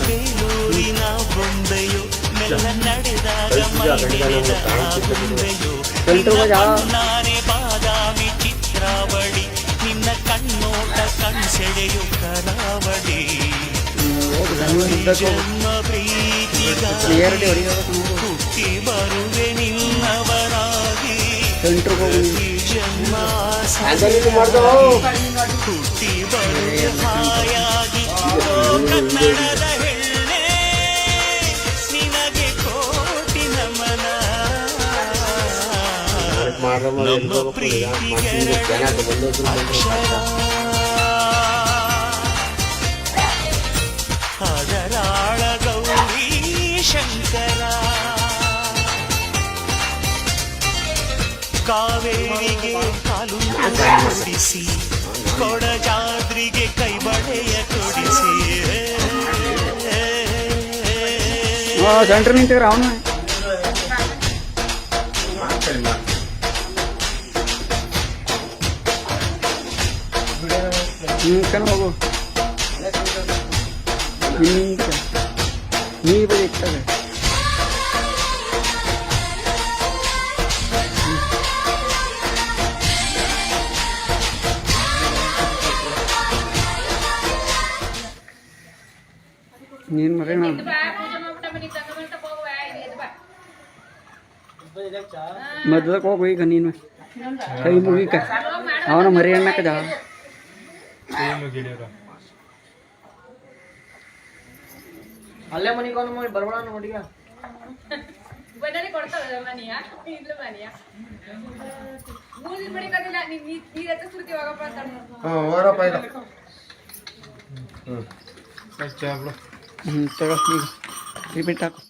ಬೇಲೂರಿನ ಬೊಂಬೆಯೋ ಮೆಲ್ಲ ನಡೆದಾಗ ಮೈಮೆರೆದ ಬೊಂಬೆಯೋ ನಾನೇ ಬಾದಾಮಿ ಚಿತ್ರಾವಳಿ ನಿನ್ನ ಕಣ್ಣೋಟ ಕಣ್ಸೆಳೆಯು ಕರಾವಳಿ ಜನ್ಮ ಪ್ರೀತಿಗಾಗಿ ಹುಟ್ಟಿ ಬರುವೆ ನಿನ್ನವರಾಗಿ ಜನ್ಮ ಹುಟ್ಟಿ ಬರುವೆ ಹಾಯಾಗಿ ಕನ್ನಡದ ಹೆಣ್ಣೆ ನಿನಗೆ ಕೋಟಿ ನಮನ ನಮ್ಮ ಪ್ರೀತಿಗೆರಡು ಅಕ್ಷರ ಅದರಾಳ ಗೌರಿ ಶಂಕರ ಕಾವೇರಿಗೆ ಕಾಲು ಕೊಡಿಸಿ ಕೊಡಜಾದ್ರಿಗೆ ಕೈಬಳೆಯ ಕೊಡಿಸಿ ಸೆಂಟ್ರ್ ನಿಂತಿರ ಅವನು ಕಣ ಹೋಗು ನೀ ಬರೀ ಇರ್ತದೆ ನೀನು ಮಗ ಮದ್ಲಕ್ಕೆ ಹೋಗು ಈಗ ನೀನು ಕೈ ಮುಗಿಕ ಅವನ ಮರಿ ಅಣ್ಣಕ್ಕ ಜಾ ಅಲ್ಲೇ ಮನೆಗೆ ಅವನು ಬರ್ಬೇಡ ನೋಡಿಗ ಬನ್ನಿ ಕೊಡ್ತಾವ ಮನಿಯ ಇಲ್ಲ ಮನಿಯ ಮೂಲಿ ಬಡಿ ಕದಿಲ್ಲ ನೀ ಎತ್ತ ಸುರ್ತಿ ಹೋಗಪ್ಪ ಅಂತ ಹೋರಪ್ಪ ಇಲ್ಲ ತಗೋ ಈಗ ರಿಪೀಟ್ ಹಾಕು